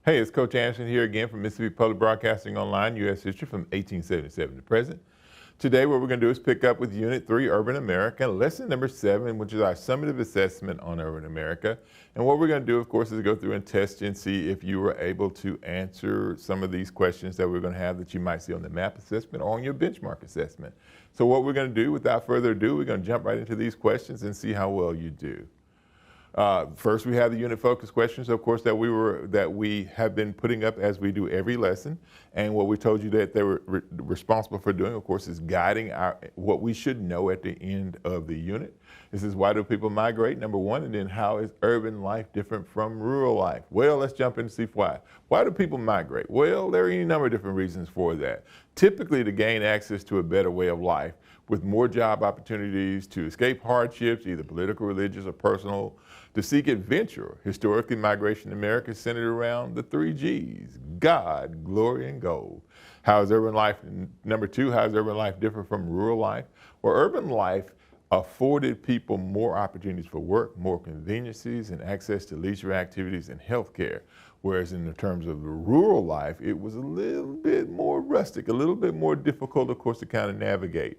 Hey, it's Coach Anderson here again from Mississippi Public Broadcasting Online, U.S. History from 1877 to present. Today what we're going to do is pick up with Unit 3, Urban America, lesson number 7, which is our summative assessment on urban America. And what we're going to do, of course, is go through and test and see if you were able to answer some of these questions that we're going to have that you might see on the map assessment or on your benchmark assessment. So what we're going to do, without further ado, we're going to jump right into these questions and see how well you do. First, we have the unit focus questions, of course, that we have been putting up as we do every lesson. And what we told you that they were responsible for doing, of course, is guiding what we should know at the end of the unit. This is why do people migrate, number one, and then how is urban life different from rural life? Well, let's jump in and see why. Why do people migrate? Well, there are any number of different reasons for that. Typically to gain access to a better way of life with more job opportunities, to escape hardships, either political, religious, or personal, to seek adventure. Historically, migration in America is centered around the 3 G's: God, glory, and gold. How is urban life, number 2, how is urban life different from rural life? Well, urban life afforded people more opportunities for work, more conveniences, and access to leisure activities and health care. Whereas in the terms of the rural life, it was a little bit more rustic, a little bit more difficult, of course, to kind of navigate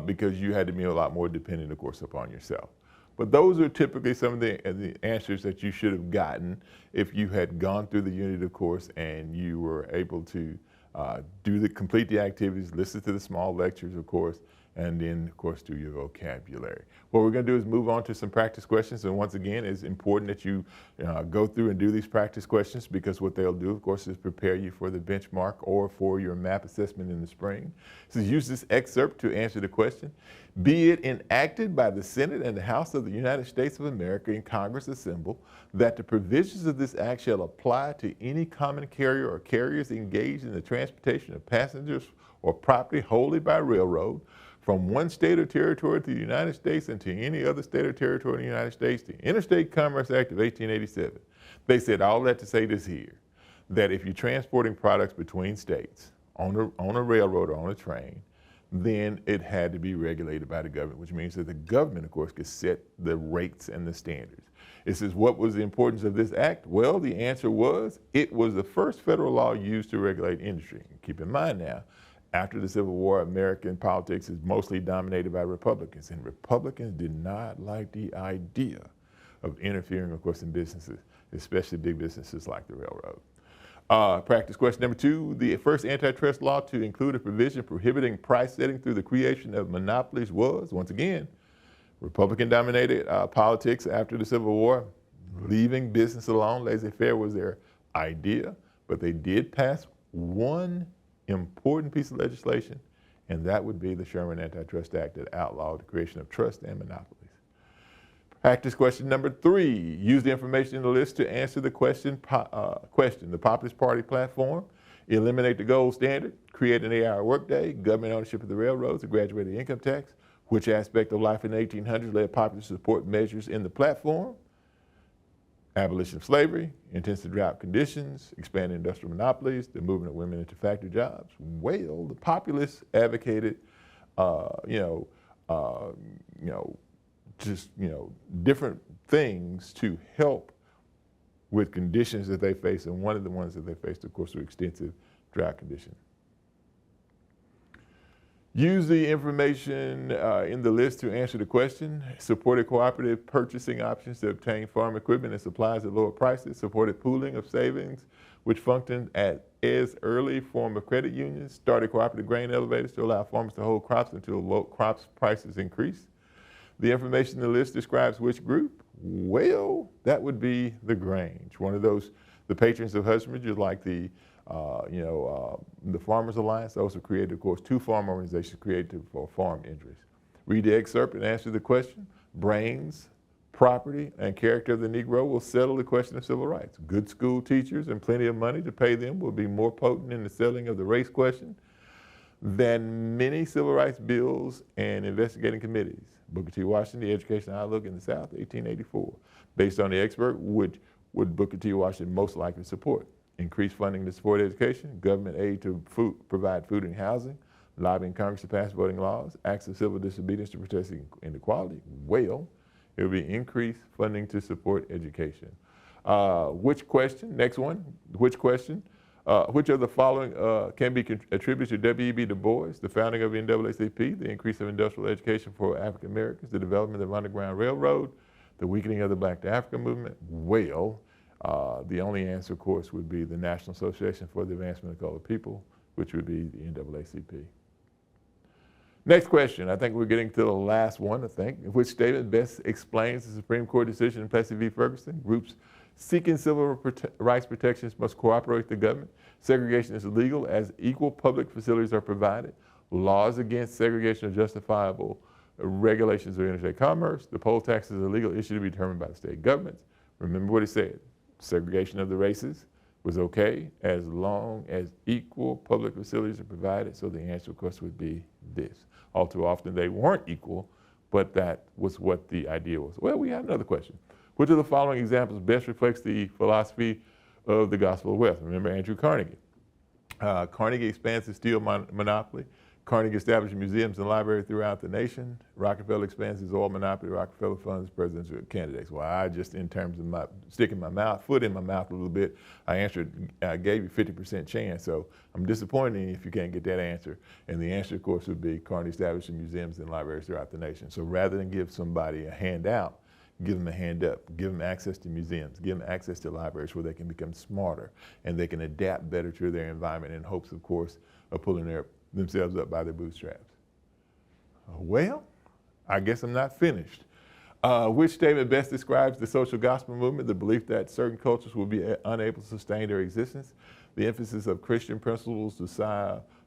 because you had to be a lot more dependent, of course, upon yourself. But those are typically some of the answers that you should have gotten if you had gone through the unit, of course, and you were able to complete the activities, listen to the small lectures, of course, and then, of course, do your vocabulary. What we're going to do is move on to some practice questions. And once again, it's important that you go through and do these practice questions because what they'll do, of course, is prepare you for the benchmark or for your map assessment in the spring. So use this excerpt to answer the question. Be it enacted by the Senate and the House of the United States of America in Congress assembled that the provisions of this act shall apply to any common carrier or carriers engaged in the transportation of passengers or property wholly by railroad from one state or territory to the United States and to any other state or territory in the United States, the Interstate Commerce Act of 1887. They said all that to say this here, that if you're transporting products between states on a railroad or on a train, then it had to be regulated by the government, which means that the government, of course, could set the rates and the standards. It says, what was the importance of this act? Well, the answer was, it was the first federal law used to regulate industry. Keep in mind now, after the Civil War, American politics is mostly dominated by Republicans, and Republicans did not like the idea of interfering, of course, in businesses, especially big businesses like the railroad. Practice question number 2, the first antitrust law to include a provision prohibiting price setting through the creation of monopolies was, once again, Republican-dominated politics after the Civil War, leaving business alone. Laissez-faire was their idea, but they did pass one important piece of legislation, and that would be the Sherman Antitrust Act that outlawed the creation of trust and monopolies. Practice question number 3, use the information in the list to answer the question, the Populist Party platform, eliminate the gold standard, create an 8-hour workday, government ownership of the railroads, a graduated income tax, which aspect of life in the 1800s led popular support measures in the platform, abolition of slavery, intensive drought conditions, expanding industrial monopolies, the movement of women into factory jobs. Well, the populists advocated, different things to help with conditions that they face, and one of the ones that they faced, of course, were extensive drought conditions. Use the information in the list to answer the question. Supported cooperative purchasing options to obtain farm equipment and supplies at lower prices. Supported pooling of savings, which functioned as early form of credit unions. Started cooperative grain elevators to allow farmers to hold crops until low crops prices increase. The information in the list describes which group? Well, that would be the Grange. One of those, the patrons of husbandry, like the Farmers Alliance, also created, of course, 2 farm organizations created for farm interests. Read the excerpt and answer the question. Brains, property, and character of the Negro will settle the question of civil rights. Good school teachers and plenty of money to pay them will be more potent in the settling of the race question than many civil rights bills and investigating committees. Booker T. Washington, The Education Outlook in the South, 1884. Based on the expert, would Booker T. Washington most likely support? Increased funding to support education, government aid to provide food and housing, lobbying Congress to pass voting laws, acts of civil disobedience to protest inequality. Well, it would be increased funding to support education. Which question, next one, which question? Which of the following can be attributed to W.E.B. Du Bois, the founding of the NAACP, the increase of industrial education for African Americans, the development of Underground Railroad, the weakening of the Black to Africa movement? Well, the only answer, of course, would be the National Association for the Advancement of Colored People, which would be the NAACP. Next question, I think we're getting to the last one, I think. Which statement best explains the Supreme Court decision in Plessy v. Ferguson? Groups seeking civil rights protections must cooperate with the government. Segregation is illegal as equal public facilities are provided. Laws against segregation are justifiable. Regulations of interstate commerce. The poll tax is a legal issue to be determined by the state governments. Remember what he said. Segregation of the races was okay as long as equal public facilities are provided. So the answer, of course, would be this. All too often they weren't equal, but that was what the idea was. Well, we have another question. Which of the following examples best reflects the philosophy of the gospel of wealth? Remember Andrew Carnegie. Carnegie expands his steel monopoly. Carnegie established museums and libraries throughout the nation. Rockefeller expands his oil monopoly. Rockefeller funds presidential candidates. Well, I just, in terms of my sticking my foot in my mouth a little bit, I gave you 50% chance. So I'm disappointed if you can't get that answer. And the answer, of course, would be Carnegie established museums and libraries throughout the nation. So rather than give somebody a handout, give them a hand up, give them access to museums, give them access to libraries where they can become smarter and they can adapt better to their environment in hopes, of course, of pulling themselves up by their bootstraps. Well, I guess I'm not finished. Which statement best describes the social gospel movement? The belief that certain cultures will be unable to sustain their existence, the emphasis of Christian principles to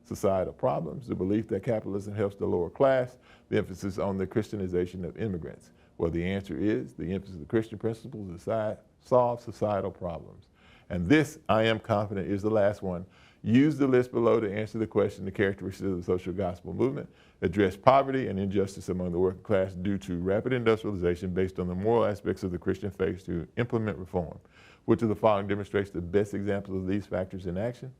societal problems, the belief that capitalism helps the lower class, the emphasis on the Christianization of immigrants. Well, the answer is the emphasis of Christian principles to solve societal problems. And this, I am confident, is the last one. Use the list below to answer the question, the characteristics of the social gospel movement. Address poverty and injustice among the working class due to rapid industrialization based on the moral aspects of the Christian faith to implement reform. Which of the following demonstrates the best examples of these factors in action?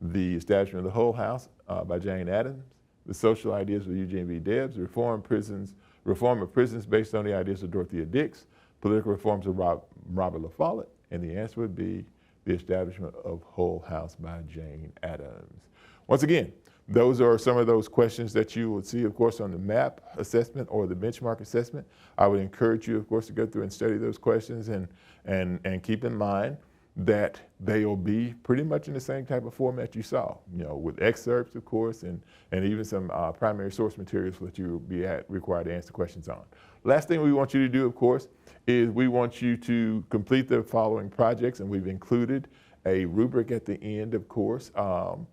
The establishment of the whole house by Jane Addams, the social ideas of Eugene V. Debs, reform of prisons based on the ideas of Dorothea Dix, political reforms of Robert La Follette, and the answer would be the establishment of Whole House by Jane Addams. Once again, those are some of those questions that you would see, of course, on the MAP assessment or the benchmark assessment. I would encourage you, of course, to go through and study those questions and keep in mind that they'll be pretty much in the same type of format you saw, with excerpts, of course, and even some primary source materials that you'll be required to answer questions on. Last thing we want you to do, of course, is we want you to complete the following projects, and we've included a rubric at the end, of course, to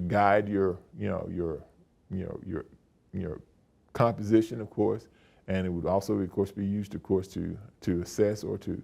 guide your composition, of course, and it would also, of course, be used, of course, to assess or to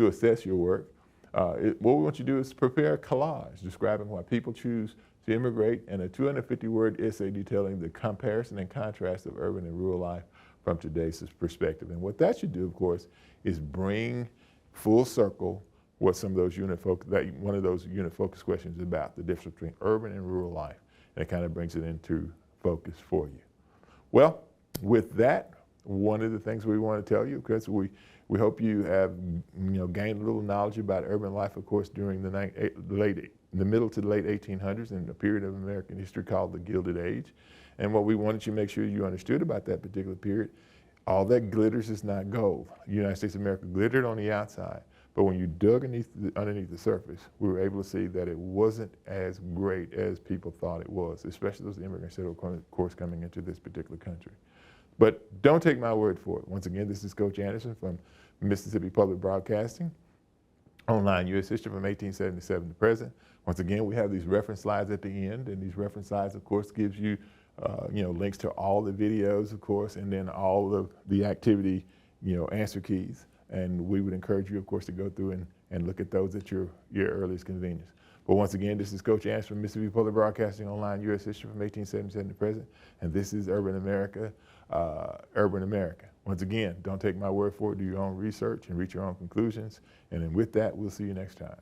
assess your work. What we want you to do is prepare a collage describing why people choose to immigrate and a 250-word essay detailing the comparison and contrast of urban and rural life from today's perspective. And what that should do, of course, is bring full circle what some of those one of those unit focus questions is about, the difference between urban and rural life. And it kind of brings it into focus for you. Well, with that, one of the things we want to tell you, because we hope you have gained a little knowledge about urban life, of course, during the middle to the late 1800s and a period of American history called the Gilded Age. And what we wanted you to make sure you understood about that particular period, all that glitters is not gold. The United States of America glittered on the outside, but when you dug underneath the surface, we were able to see that it wasn't as great as people thought it was, especially those immigrants that were, of course, coming into this particular country. But don't take my word for it. Once again, this is Coach Anderson from Mississippi Public Broadcasting, online U.S. history from 1877 to present. Once again, we have these reference slides at the end, and these reference slides, of course, gives you, links to all the videos, of course, and then all of the activity, answer keys. And we would encourage you, of course, to go through and look at those at your earliest convenience. But once again, this is Coach Anderson from Mississippi Public Broadcasting, online U.S. history from 1877 to present, and this is Urban America. Once again, don't take my word for it. Do your own research and reach your own conclusions. And then with that, we'll see you next time.